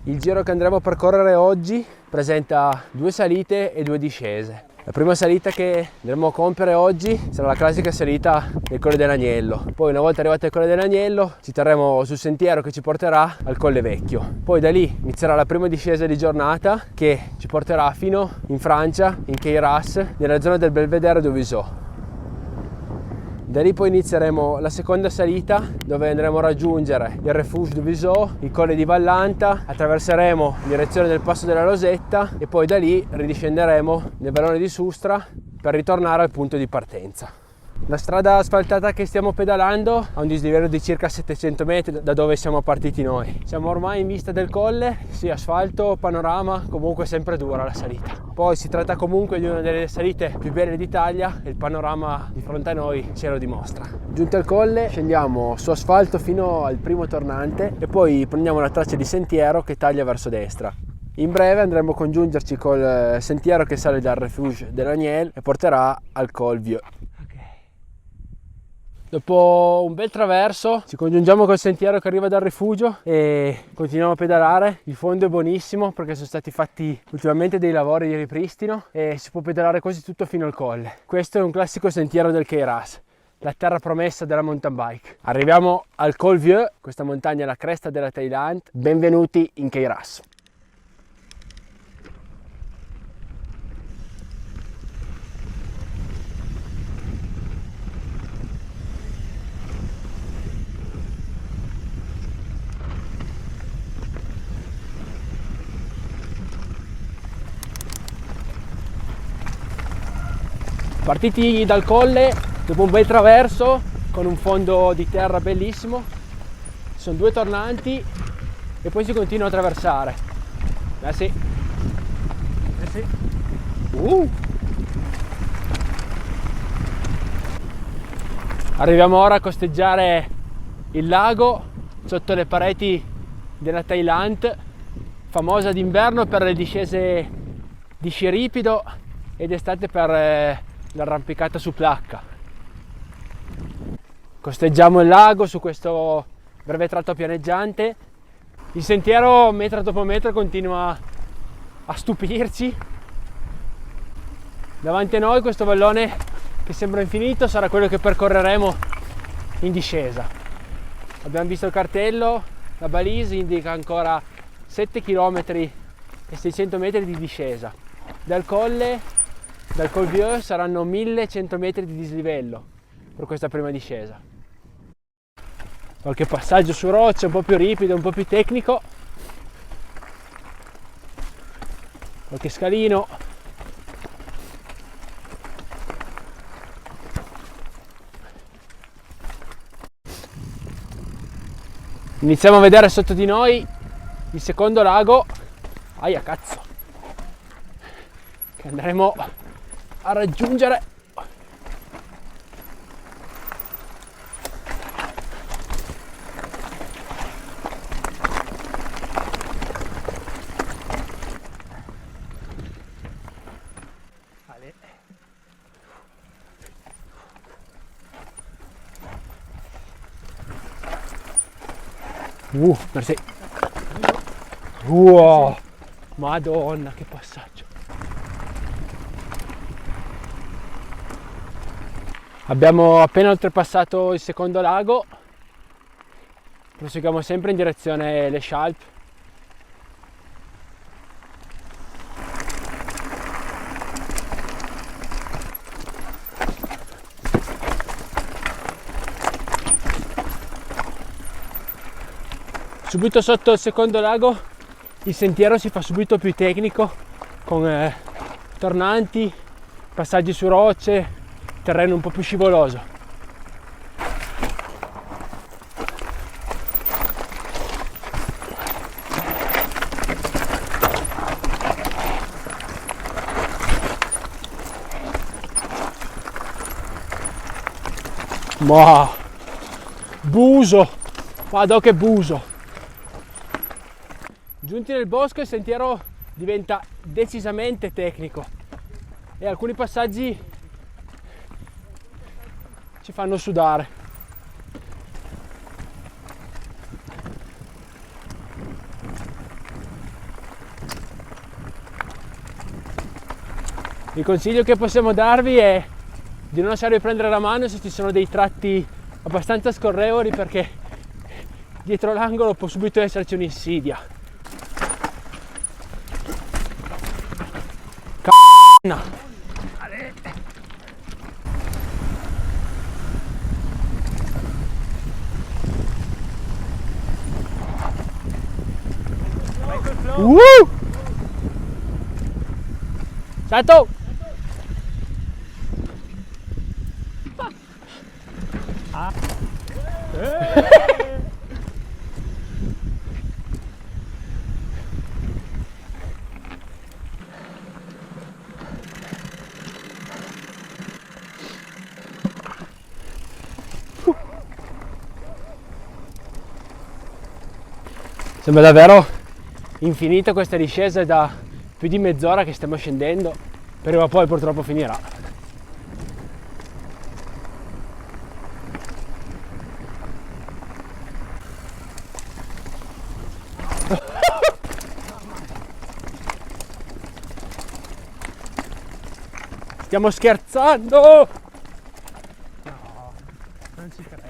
Il giro che andremo a percorrere oggi presenta 2 salite e 2 discese. La prima salita che andremo a compiere oggi sarà la classica salita del Colle dell'Agnello. Poi una volta arrivati al Colle dell'Agnello ci terremo sul sentiero che ci porterà al Colle Vecchio. Poi da lì inizierà la prima discesa di giornata che ci porterà fino in Francia, in Queyras, nella zona del Belvedere d'Ovisò. Da lì poi inizieremo la seconda salita dove andremo a raggiungere il Refuge d'Ovisò, il Colle di Vallanta, attraverseremo in direzione del Passo della Rosetta e poi da lì ridiscenderemo nel vallone di Sustra per ritornare al punto di partenza. La strada asfaltata che stiamo pedalando ha un dislivello di circa 700 metri da dove siamo partiti noi. Siamo ormai in vista del colle, sì, asfalto, panorama, comunque sempre dura la salita. Poi si tratta comunque di una delle salite più belle d'Italia e il panorama di fronte a noi ce lo dimostra. Giunti al colle scendiamo su asfalto fino al primo tornante e poi prendiamo una traccia di sentiero che taglia verso destra. In breve andremo a congiungerci col sentiero che sale dal Refuge dell'Agnel e porterà al Col Vieux. Dopo un bel traverso ci congiungiamo col sentiero che arriva dal rifugio e continuiamo a pedalare. Il fondo è buonissimo perché sono stati fatti ultimamente dei lavori di ripristino e si può pedalare quasi tutto fino al colle. Questo è un classico sentiero del Queyras, la terra promessa della mountain bike. Arriviamo al Col Vieux, questa montagna è la cresta della Thailand. Benvenuti in Queyras. Partiti dal colle, dopo un bel traverso con un fondo di terra bellissimo, ci sono 2 tornanti e poi si continua a attraversare. Merci. Arriviamo ora a costeggiare il lago sotto le pareti della Thailand, famosa d'inverno per le discese di sci ripido ed estate per l'arrampicata su placca. Costeggiamo il lago su questo breve tratto pianeggiante. Il sentiero metro dopo metro continua a stupirci. Davanti a noi questo vallone che sembra infinito sarà quello che percorreremo in discesa. Abbiamo visto il cartello, la balise indica ancora 7 km e 600 metri di discesa. Dal Col Vieux saranno 1100 metri di dislivello per questa prima discesa. Qualche passaggio su roccia un po' più ripido, un po' più tecnico. Qualche scalino. Iniziamo a vedere sotto di noi il secondo lago. Aia cazzo! Che andremo a raggiungere. Merci. Wow, Madonna, che passaggio. Abbiamo appena oltrepassato il secondo lago, proseguiamo sempre in direzione Les Chalpes. Subito sotto il secondo lago il sentiero si fa subito più tecnico con tornanti, passaggi su rocce, terreno un po' più scivoloso. Ma buso, vado che buso. Giunti nel bosco il sentiero diventa decisamente tecnico e alcuni passaggi ci fanno sudare. Il consiglio che possiamo darvi è di non lasciarvi prendere la mano se ci sono dei tratti abbastanza scorrevoli, perché dietro l'angolo può subito esserci un'insidia. C***a. Salto! Sembra davvero infinita questa discesa, da più di mezz'ora che stiamo scendendo, prima o poi purtroppo finirà. Stiamo scherzando! No, non ci credo.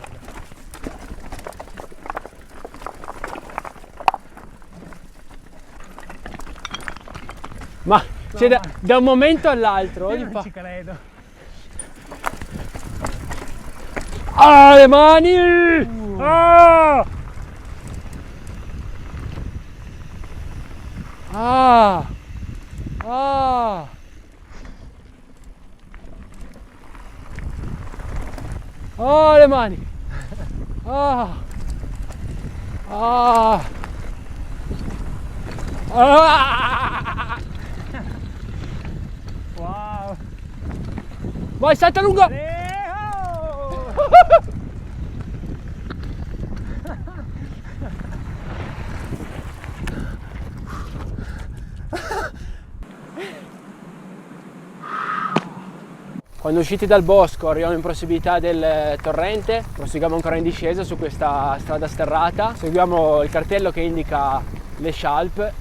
Ma cioè, da un momento all'altro Non ci credo. Ah, le mani! Ah! Ah! Ah! Oh, le mani! Ah! Ah! Ah! Wow. Vai, salta lungo! Oh! Quando usciti dal bosco arriviamo in prossimità del torrente, proseguiamo ancora in discesa su questa strada sterrata, seguiamo il cartello che indica le scialpe,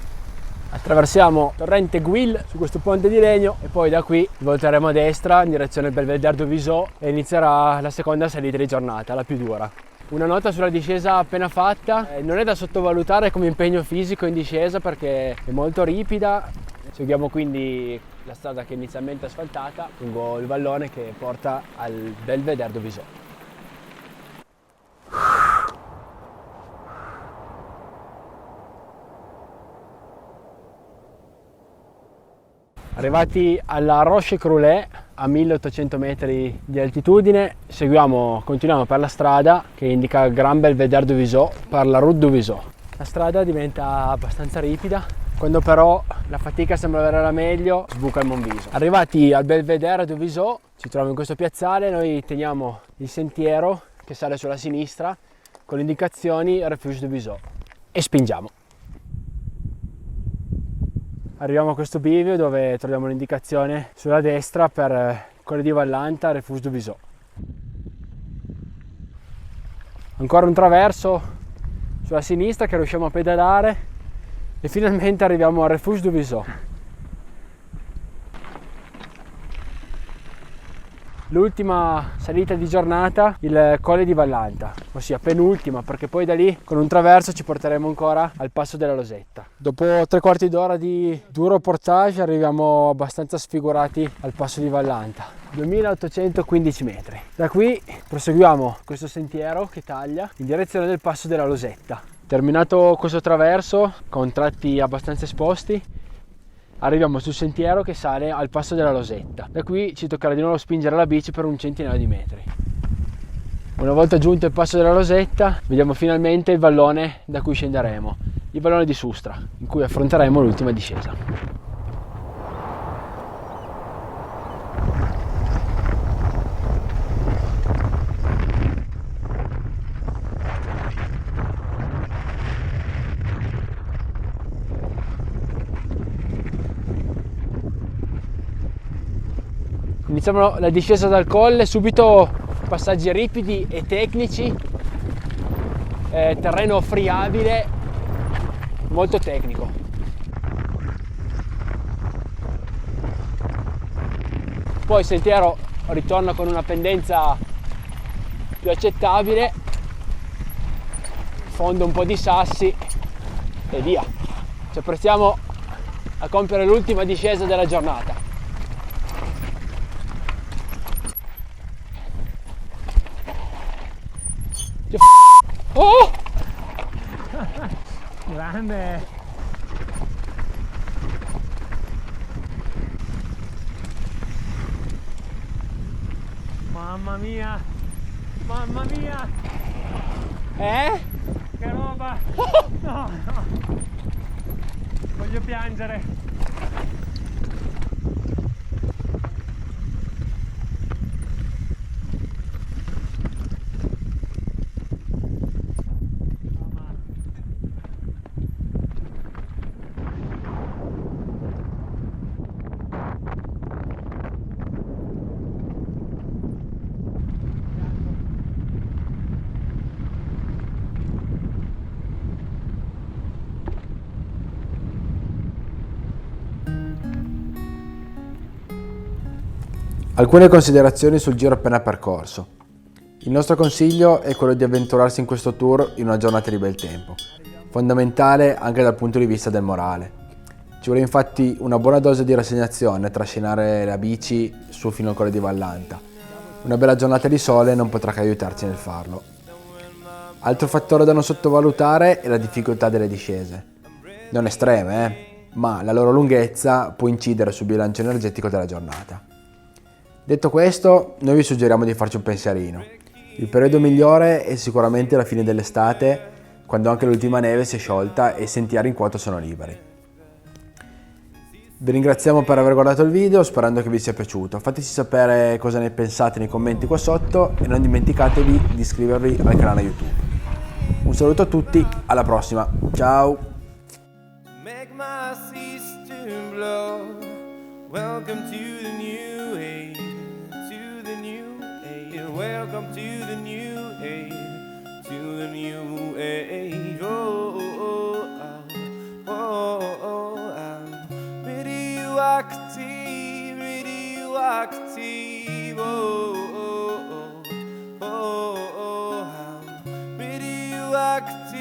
attraversiamo il torrente Guil su questo ponte di legno e poi da qui volteremo a destra in direzione Belvedere du Viso e inizierà la seconda salita di giornata, la più dura. Una nota sulla discesa appena fatta: non è da sottovalutare come impegno fisico in discesa perché è molto ripida. Seguiamo quindi la strada che è inizialmente asfaltata lungo il vallone che porta al Belvedere du Viso. Arrivati alla Roche Croulet a 1800 metri di altitudine, continuiamo per la strada che indica Grand Belvedere du Viso per la Route du Viso. La strada diventa abbastanza ripida, quando però la fatica sembra avere la meglio sbuca il Monviso. Arrivati al Belvedere du Viso ci troviamo in questo piazzale, noi teniamo il sentiero che sale sulla sinistra con le indicazioni Refuge du Viso e spingiamo. Arriviamo a questo bivio dove troviamo l'indicazione sulla destra per il Colle di Vallanta, Refuge du Viso. Ancora un traverso sulla sinistra che riusciamo a pedalare e finalmente arriviamo al Refuge du Viso. L'ultima salita di giornata, il Colle di Vallanta, ossia penultima, perché poi da lì con un traverso ci porteremo ancora al passo della Losetta. Dopo 3/4 d'ora di duro portage arriviamo abbastanza sfigurati al passo di Vallanta, 2815 metri. Da qui proseguiamo questo sentiero che taglia in direzione del passo della Losetta. Terminato questo traverso con tratti abbastanza esposti, arriviamo sul sentiero che sale al passo della Losetta. Da qui ci toccherà di nuovo spingere la bici per un centinaio di metri. Una volta giunto il passo della Losetta, vediamo finalmente il vallone da cui scenderemo, il vallone di Sustra, in cui affronteremo l'ultima discesa. Iniziamo la discesa dal colle, subito passaggi ripidi e tecnici, terreno friabile, molto tecnico. poi il sentiero ritorna con una pendenza più accettabile, fondo un po' di sassi e via. Ci apprestiamo a compiere l'ultima discesa della giornata. Oh! Grande. Mamma mia. Mamma mia. Eh? Che roba. No, no. Voglio piangere. Alcune considerazioni sul giro appena percorso. Il nostro consiglio è quello di avventurarsi in questo tour in una giornata di bel tempo, fondamentale anche dal punto di vista del morale. Ci vuole infatti una buona dose di rassegnazione a trascinare la bici su fino al Colle di Vallanta. Una bella giornata di sole non potrà che aiutarci nel farlo. Altro fattore da non sottovalutare è la difficoltà delle discese. Non estreme, ma la loro lunghezza può incidere sul bilancio energetico della giornata. Detto questo, noi vi suggeriamo di farci un pensierino. Il periodo migliore è sicuramente la fine dell'estate, quando anche l'ultima neve si è sciolta e i sentieri in quota sono liberi. Vi ringraziamo per aver guardato il video, sperando che vi sia piaciuto. Fateci sapere cosa ne pensate nei commenti qua sotto e non dimenticatevi di iscrivervi al canale YouTube. Un saluto a tutti, alla prossima, ciao! Welcome to the new age, to the new age. Welcome to the new age, to the new age. Oh, oh, oh, oh, oh, I'm radioactive, radioactive. Oh, oh, oh, oh, oh, I'm radioactive.